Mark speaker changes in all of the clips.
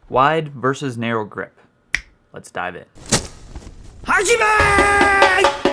Speaker 1: Wide versus narrow grip. Let's dive in.
Speaker 2: Hajime!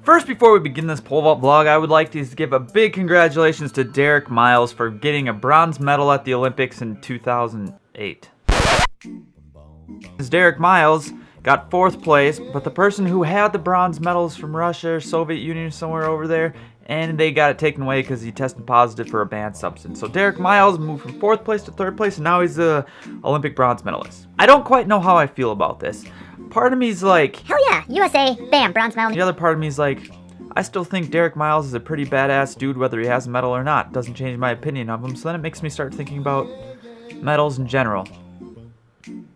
Speaker 1: First, before we begin this pole vault vlog, I would like to give a big congratulations to Derek Miles for getting a bronze medal at the Olympics in 2008. Derek Miles got 4th place, but the person who had the bronze medals from Russia or Soviet Union somewhere over there, and they got it taken away because he tested positive for a banned substance. So Derek Miles moved from 4th place to 3rd place, and now he's the Olympic bronze medalist. I don't quite know how I feel about this. Part of me's like,
Speaker 3: hell yeah, USA, bam, bronze medal.
Speaker 1: The other part of me's like, I still think Derek Miles is a pretty badass dude whether he has a medal or not. Doesn't change my opinion of him, so then it makes me start thinking about medals in general.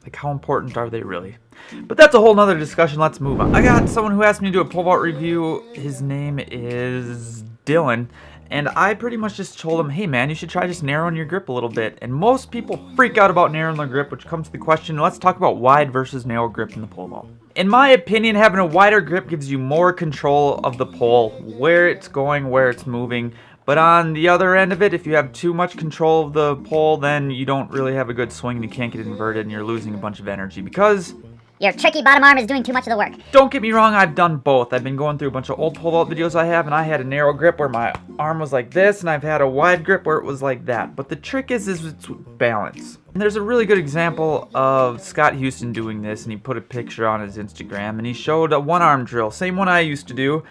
Speaker 1: Like, how important are they really? But that's a whole nother discussion. Let's move on. I got someone who asked me to do a pole vault review. His name is Dylan. And I pretty much just told him, hey man, you should try just narrowing your grip a little bit. And most people freak out about narrowing their grip, which comes to the question, let's talk about wide versus narrow grip in the pole vault. In my opinion, having a wider grip gives you more control of the pole, where it's going, where it's moving. But on the other end of it, if you have too much control of the pole, then you don't really have a good swing and you can't get it inverted and you're losing a bunch of energy because
Speaker 3: your tricky bottom arm is doing too much of the work.
Speaker 1: Don't get me wrong, I've done both. I've been going through a bunch of old pole vault videos I have, and I had a narrow grip where my arm was like this, and I've had a wide grip where it was like that. But the trick is it's balance. And there's a really good example of Scott Houston doing this, and he put a picture on his Instagram, and he showed a one-arm drill, same one I used to do,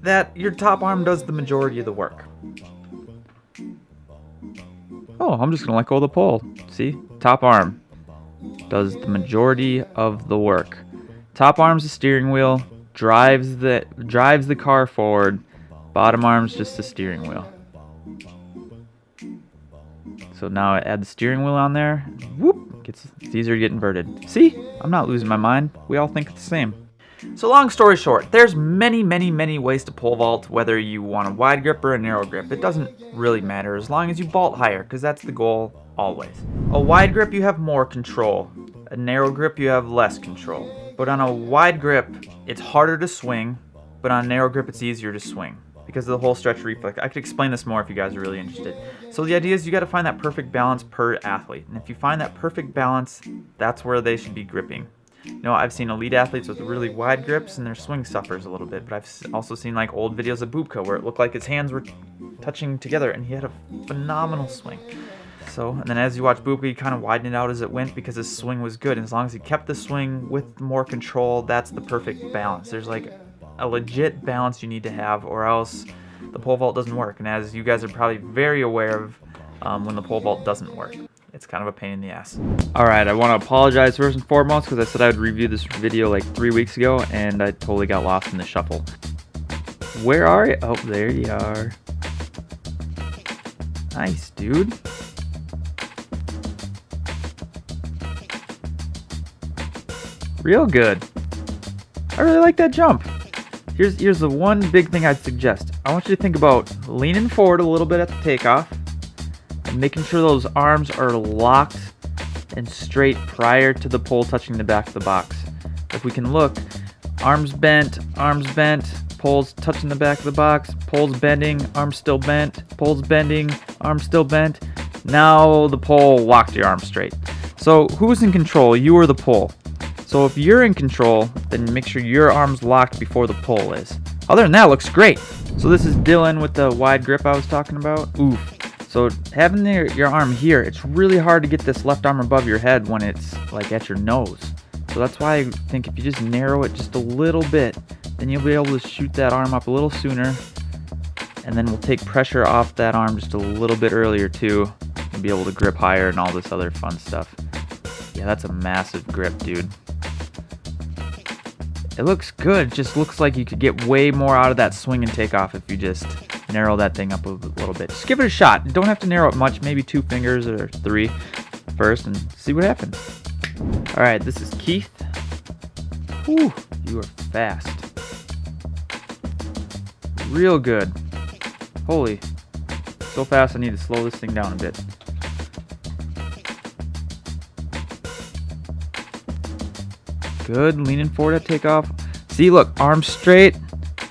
Speaker 1: that your top arm does the majority of the work. Oh, I'm just gonna let go of the pole. See? Top arm does the majority of the work. Top arm's the steering wheel, drives the car forward. Bottom arm's just the steering wheel. So now I add the steering wheel on there. Whoop! It's easier to get inverted. See? I'm not losing my mind. We all think it's the same. So long story short, there's many ways to pole vault, whether you want a wide grip or a narrow grip. It doesn't really matter as long as you vault higher, because that's the goal always. A wide grip, you have more control. A narrow grip, you have less control. But on a wide grip, it's harder to swing, but on a narrow grip, it's easier to swing because of the whole stretch reflex. I could explain this more if you guys are really interested. So the idea is you got to find that perfect balance per athlete. And if you find that perfect balance, that's where they should be gripping. You know, I've seen elite athletes with really wide grips and their swing suffers a little bit, but I've also seen like old videos of Bubka where it looked like his hands were touching together and he had a phenomenal swing. So, and then as you watch Bubka, he kind of widened it out as it went because his swing was good. And as long as he kept the swing with more control, that's the perfect balance. There's like a legit balance you need to have, or else the pole vault doesn't work. And as you guys are probably very aware of, when the pole vault doesn't work, it's kind of a pain in the ass. Alright, I want to apologize first and foremost because I said I would review this video like 3 weeks ago and I totally got lost in the shuffle. Where are you? Oh, there you are. Nice, dude. Real good. I really like that jump. Here's the one big thing I'd suggest. I want you to think about leaning forward a little bit at the takeoff and making sure those arms are locked and straight prior to the pole touching the back of the box. If we can look, arms bent, poles touching the back of the box, poles bending, arms still bent, poles bending, arms still bent. Now the pole locked your arm straight. So who's in control, you or the pole? So if you're in control, then make sure your arm's locked before the pole is. Other than that, it looks great. So this is Dylan with the wide grip I was talking about. Oof. So having your arm here, it's really hard to get this left arm above your head when it's like at your nose. So that's why I think if you just narrow it just a little bit, then you'll be able to shoot that arm up a little sooner. And then we'll take pressure off that arm just a little bit earlier too, and be able to grip higher and all this other fun stuff. Yeah, that's a massive grip, dude. It looks good. It just looks like you could get way more out of that swing and takeoff if you just narrow that thing up a little bit. Just give it a shot. You don't have to narrow it much, maybe 2 fingers or 3. first and see what happens. All right, this is Keith. Whew, you are fast. Real good. Holy, so fast I need to slow this thing down a bit. Good, leaning forward at takeoff. See, look, arms straight,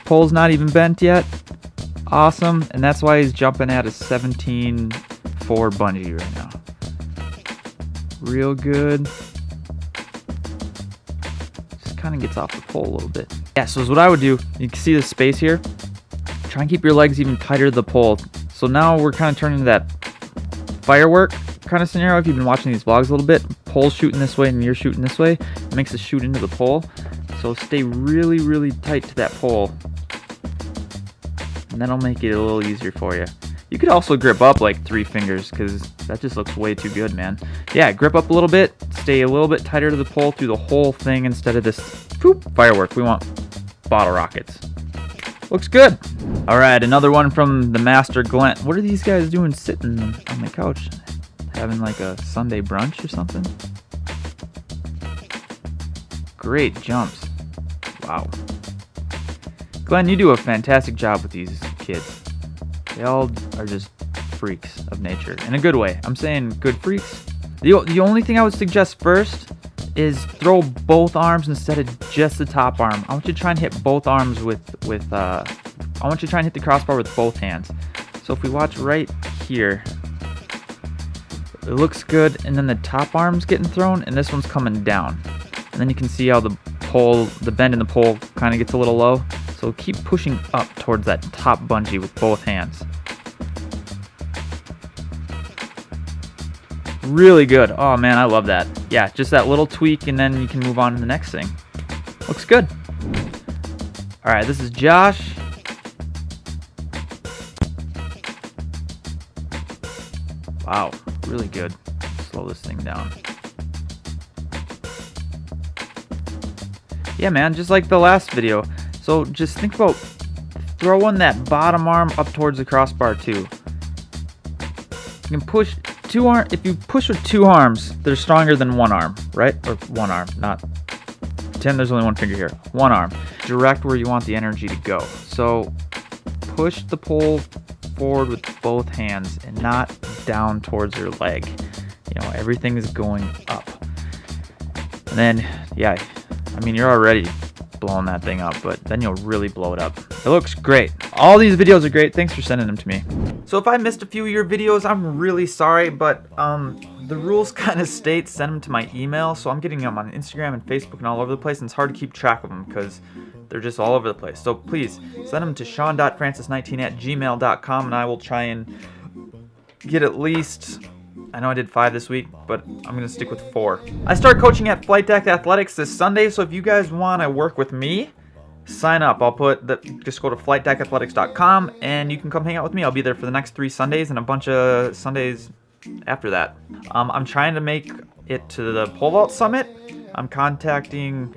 Speaker 1: pole's not even bent yet. Awesome, and that's why he's jumping at a 17.4 bungee right now. Real good. Just kind of gets off the pole a little bit. Yeah, so what I would do, you can see the space here. Try and keep your legs even tighter to the pole. So now we're kind of turning to that firework kind of scenario. If you've been watching these vlogs a little bit, pole's shooting this way and you're shooting this way. It makes us shoot into the pole. So stay really, really tight to that pole. And that'll make it a little easier for you. You could also grip up like 3 fingers because that just looks way too good, man. Yeah, grip up a little bit. Stay a little bit tighter to the pole through the whole thing instead of this firework. We want bottle rockets. Looks good. All right, another one from the master Glenn. What are these guys doing sitting on the couch? Having like a Sunday brunch or something? Great jumps. Wow. Glenn, you do a fantastic job with these kids. They all are just freaks of nature. In a good way. I'm saying good freaks. The only thing I would suggest first is throw both arms instead of just the top arm. I want you to try and hit both arms I want you to try and hit the crossbar with both hands. So if we watch right here, it looks good, and then the top arm's getting thrown, and this one's coming down. And then you can see how the bend in the pole kind of gets a little low. So keep pushing up towards that top bungee with both hands. Really good. Oh man, I love that. Yeah, just that little tweak and then you can move on to the next thing. Looks good. All right, this is Josh. Wow, really good. Slow this thing down. Yeah, man, just like the last video. So just think about throwing that bottom arm up towards the crossbar too. You can push two arm. If you push with 2 arms, they're stronger than 1 arm, right? Or 1 arm, not 10. There's only 1 finger here. 1 arm. Direct where you want the energy to go. So push the pole forward with both hands and not down towards your leg. You know, everything is going up. And then, yeah, I mean, you're already blowing that thing up, but then you'll really blow it up. It looks great. All these videos are great. Thanks for sending them to me. So if I missed a few of your videos, I'm really sorry, but the rules kind of state send them to my email, so I'm getting them on Instagram and Facebook and all over the place, and it's hard to keep track of them because they're just all over the place. So please send them to shawn.francis19@gmail.com, and I will try and get at least, I know I did 5 this week, but I'm going to stick with 4. I start coaching at Flight Deck Athletics this Sunday, so if you guys want to work with me, sign up. I'll just go to flightdeckathletics.com and you can come hang out with me. I'll be there for the next 3 Sundays and a bunch of Sundays after that. I'm trying to make it to the pole vault summit. I'm contacting,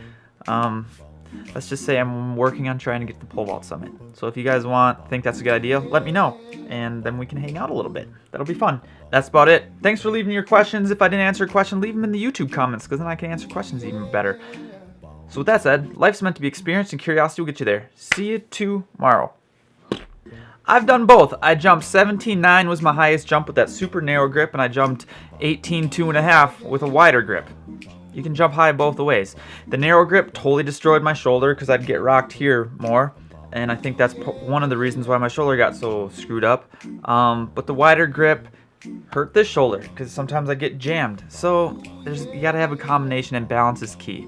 Speaker 1: let's just say I'm working on trying to get to the pole vault summit. So if you guys think that's a good idea, let me know, and then we can hang out a little bit. That'll be fun. That's about it. Thanks for leaving your questions. If I didn't answer a question, leave them in the YouTube comments, because then I can answer questions even better. So with that said, life's meant to be experienced, and curiosity will get you there. See you tomorrow. I've done both. I jumped 17.9 was my highest jump with that super narrow grip, and I jumped 18.2.5 with a wider grip. You can jump high both ways. The narrow grip totally destroyed my shoulder because I'd get rocked here more, and I think that's one of the reasons why my shoulder got so screwed up. But the wider grip hurt this shoulder because sometimes I get jammed. So you gotta have a combination, and balance is key.